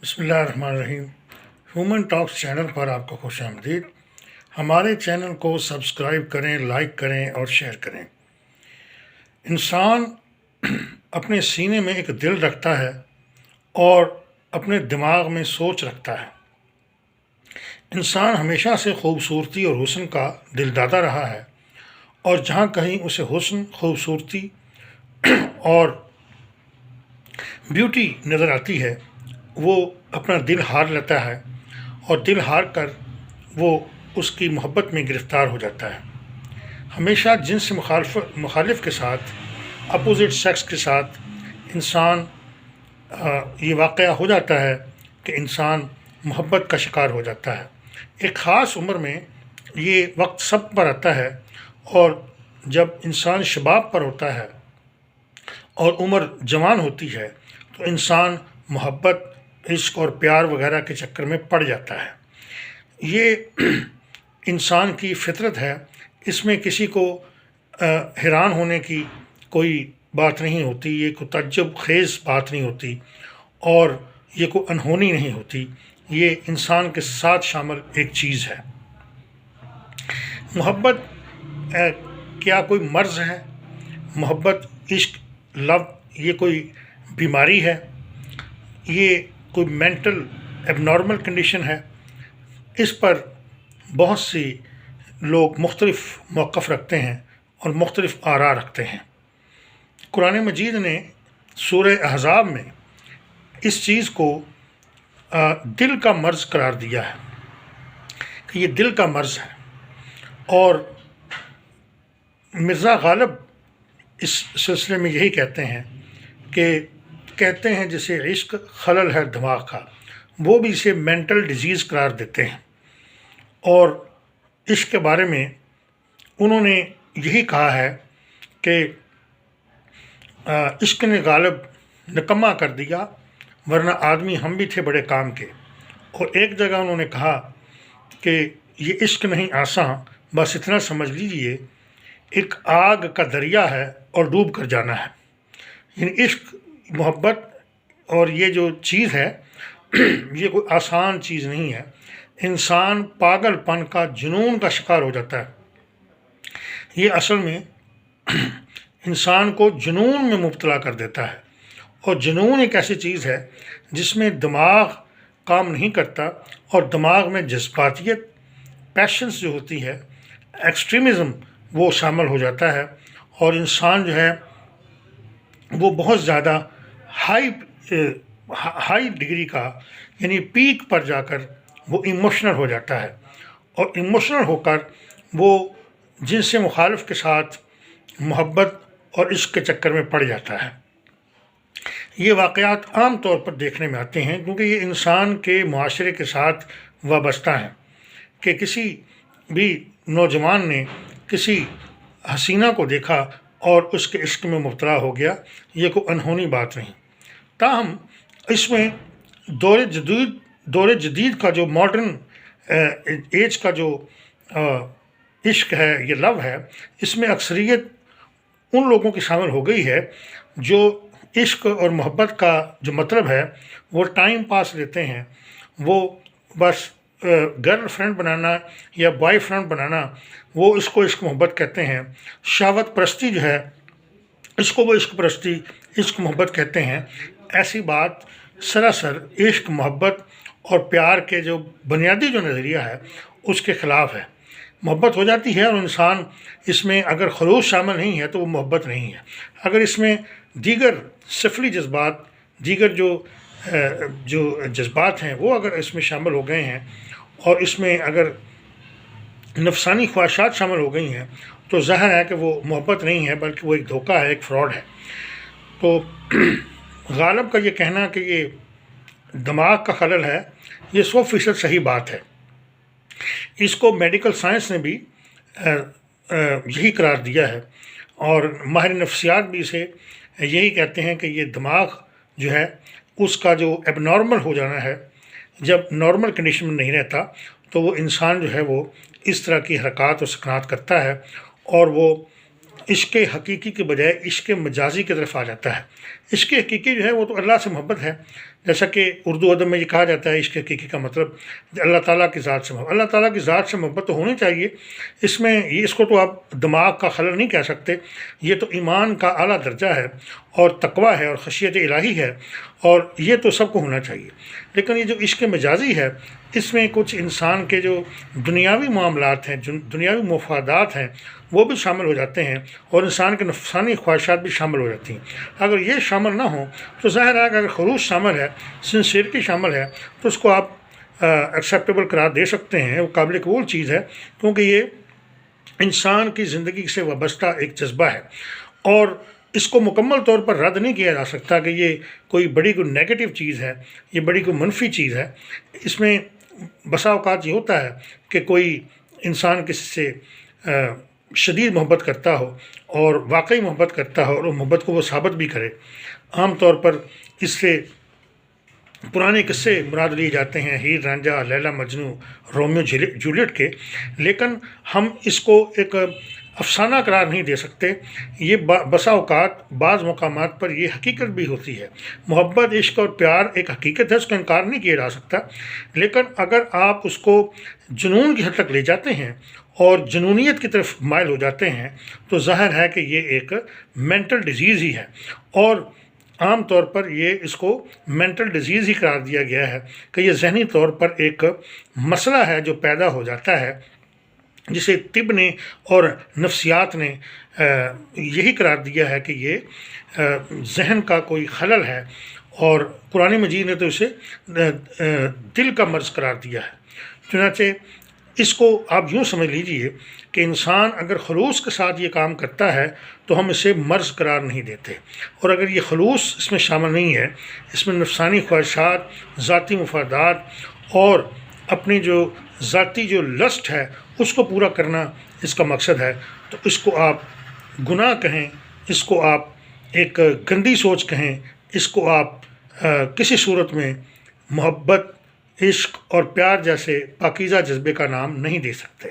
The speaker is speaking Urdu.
بسم اللہ الرحمن الرحیم۔ ہیومن ٹاکس چینل پر آپ کو خوش آمدید۔ ہمارے چینل کو سبسکرائب کریں، لائک کریں اور شیئر کریں۔ انسان اپنے سینے میں ایک دل رکھتا ہے اور اپنے دماغ میں سوچ رکھتا ہے۔ انسان ہمیشہ سے خوبصورتی اور حسن کا دلدادہ رہا ہے، اور جہاں کہیں اسے حسن، خوبصورتی اور بیوٹی نظر آتی ہے وہ اپنا دل ہار لیتا ہے، اور دل ہار کر وہ اس کی محبت میں گرفتار ہو جاتا ہے۔ ہمیشہ جنس مخالف کے ساتھ، اپوزٹ سیکس کے ساتھ انسان یہ واقعہ ہو جاتا ہے کہ انسان محبت کا شکار ہو جاتا ہے۔ ایک خاص عمر میں یہ وقت سب پر آتا ہے، اور جب انسان شباب پر ہوتا ہے اور عمر جوان ہوتی ہے تو انسان محبت، عشق اور پیار وغیرہ کے چکر میں پڑ جاتا ہے۔ یہ انسان کی فطرت ہے، اس میں کسی کو حیران ہونے کی کوئی بات نہیں ہوتی، یہ کوئی تعجب خیز بات نہیں ہوتی، اور یہ کوئی انہونی نہیں ہوتی، یہ انسان کے ساتھ شامل ایک چیز ہے۔ محبت کیا کوئی مرض ہے؟ محبت، عشق، لو یہ کوئی بیماری ہے؟ یہ کوئی مینٹل ایب نارمل کنڈیشن ہے؟ اس پر بہت سی لوگ مختلف موقف رکھتے ہیں اور مختلف آراء رکھتے ہیں۔ قرآن مجید نے سورہ احزاب میں اس چیز کو دل کا مرض قرار دیا ہے کہ یہ دل کا مرض ہے، اور مرزا غالب اس سلسلے میں یہی کہتے ہیں جسے عشق خلل ہے دماغ کا، وہ بھی اسے مینٹل ڈیزیز قرار دیتے ہیں۔ اور عشق کے بارے میں انہوں نے یہی کہا ہے کہ عشق نے غالب نکما کر دیا، ورنہ آدمی ہم بھی تھے بڑے کام کے۔ اور ایک جگہ انہوں نے کہا کہ یہ عشق نہیں آساں، بس اتنا سمجھ لیجئے ایک آگ کا دریا ہے اور ڈوب کر جانا ہے۔ یعنی عشق، محبت اور یہ جو چیز ہے یہ کوئی آسان چیز نہیں ہے۔ انسان پاگل پن کا، جنون کا شکار ہو جاتا ہے۔ یہ اصل میں انسان کو جنون میں مبتلا کر دیتا ہے، اور جنون ایک ایسی چیز ہے جس میں دماغ کام نہیں کرتا، اور دماغ میں جذباتیت، پیشنس جو ہوتی ہے، ایکسٹریمزم وہ شامل ہو جاتا ہے، اور انسان جو ہے وہ بہت زیادہ ہائی ڈگری کا، یعنی پیک پر جا کر وہ ایموشنل ہو جاتا ہے، اور ایموشنل ہو کر وہ جنس مخالف کے ساتھ محبت اور عشق کے چکر میں پڑ جاتا ہے۔ یہ واقعات عام طور پر دیکھنے میں آتے ہیں کیونکہ یہ انسان کے معاشرے کے ساتھ وابستہ ہیں، کہ کسی بھی نوجوان نے کسی حسینہ کو دیکھا اور اس کے عشق میں مبتلا ہو گیا، یہ کوئی انہونی بات نہیں۔ تاہم اس میں دور جدید کا جو ماڈرن ایج کا جو عشق ہے، یہ لو ہے، اس میں اکثریت ان لوگوں کی شامل ہو گئی ہے جو عشق اور محبت کا جو مطلب ہے وہ ٹائم پاس لیتے ہیں، وہ بس گرل فرینڈ بنانا یا بوائے فرینڈ بنانا، وہ اس کو عشق محبت کہتے ہیں۔ شہوت پرستی جو ہے، اس کو وہ عشق پرستی، عشق محبت کہتے ہیں۔ ایسی بات سراسر عشق، محبت اور پیار کے جو بنیادی جو نظریہ ہے اس کے خلاف ہے۔ محبت ہو جاتی ہے، اور انسان اس میں اگر خلوص شامل نہیں ہے تو وہ محبت نہیں ہے۔ اگر اس میں دیگر سفلی جذبات، دیگر جو جذبات ہیں وہ اگر اس میں شامل ہو گئے ہیں، اور اس میں اگر نفسانی خواہشات شامل ہو گئی ہیں، تو ظاہر ہے کہ وہ محبت نہیں ہے، بلکہ وہ ایک دھوکہ ہے، ایک فراڈ ہے۔ تو غالب کا یہ کہنا کہ یہ دماغ کا خلل ہے، یہ 100% صحیح بات ہے۔ اس کو میڈیکل سائنس نے بھی یہی قرار دیا ہے، اور ماہر نفسیات بھی اسے یہی کہتے ہیں کہ یہ دماغ جو ہے اس کا جو ایب نارمل ہو جانا ہے، جب نارمل کنڈیشن میں نہیں رہتا تو وہ انسان جو ہے وہ اس طرح کی حرکات و سکنات کرتا ہے، اور وہ عشق حقیقی کے بجائے عشق مجازی کی طرف آ جاتا ہے۔ عشق حقیقی جو ہے وہ تو اللہ سے محبت ہے، جیسا کہ اردو ادب میں یہ کہا جاتا ہے عشق حقیقی کا مطلب اللہ تعالیٰ کی ذات سے محبت، اللہ تعالیٰ کی ذات سے محبت تو ہونی چاہیے، اس میں اس کو تو آپ دماغ کا خلل نہیں کہہ سکتے، یہ تو ایمان کا اعلیٰ درجہ ہے اور تقویٰ ہے اور خشیت الہی ہے، اور یہ تو سب کو ہونا چاہیے۔ لیکن یہ جو عشق مجازی ہے، اس میں کچھ انسان کے جو دنیاوی معاملات ہیں، جو دنیاوی مفادات ہیں، وہ بھی شامل ہو جاتے ہیں، اور انسان کے نفسانی خواہشات بھی شامل ہو جاتی ہیں۔ اگر یہ شامل نہ ہوں تو ظاہر ہے کہ اگر خلوص شامل ہے، سنسیئرٹی شامل ہے، تو اس کو آپ ایکسیپٹیبل قرار دے سکتے ہیں، وہ قابل قبول چیز ہے، کیونکہ یہ انسان کی زندگی سے وابستہ ایک جذبہ ہے، اور اس کو مکمل طور پر رد نہیں کیا جا سکتا کہ یہ کوئی بڑی کوئی نیگیٹو چیز ہے، یہ بڑی کوئی منفی چیز ہے۔ اس میں بسا اوقات یہ ہوتا ہے کہ کوئی انسان کسی سے شدید محبت کرتا ہو اور واقعی محبت کرتا ہو، اور وہ محبت کو وہ ثابت بھی کرے۔ عام طور پر اس سے پرانے قصے مراد لیے جاتے ہیں، ہیر رانجھا، لیلا مجنو، رومیو جولیٹ کے، لیکن ہم اس کو ایک افسانہ قرار نہیں دے سکتے۔ یہ بسا اوقات بعض مقامات پر یہ حقیقت بھی ہوتی ہے۔ محبت، عشق اور پیار ایک حقیقت ہے، اس کا انکار نہیں کیا جا سکتا، لیکن اگر آپ اس کو جنون کی حد تک لے جاتے ہیں اور جنونیت کی طرف مائل ہو جاتے ہیں تو ظاہر ہے کہ یہ ایک مینٹل ڈیزیز ہی ہے، اور عام طور پر یہ اس کو مینٹل ڈیزیز ہی قرار دیا گیا ہے کہ یہ ذہنی طور پر ایک مسئلہ ہے جو پیدا ہو جاتا ہے، جسے طب نے اور نفسیات نے یہی قرار دیا ہے کہ یہ ذہن کا کوئی خلل ہے، اور قرآن مجید نے تو اسے دل کا مرض قرار دیا ہے۔ چنانچہ اس کو آپ یوں سمجھ لیجئے کہ انسان اگر خلوص کے ساتھ یہ کام کرتا ہے تو ہم اسے مرض قرار نہیں دیتے، اور اگر یہ خلوص اس میں شامل نہیں ہے، اس میں نفسانی خواہشات، ذاتی مفادات اور اپنی جو ذاتی جو لسٹ ہے اس کو پورا کرنا اس کا مقصد ہے، تو اس کو آپ گناہ کہیں، اس کو آپ ایک گندی سوچ کہیں، اس کو آپ کسی صورت میں محبت، عشق اور پیار جیسے پاکیزہ جذبے کا نام نہیں دے سکتے۔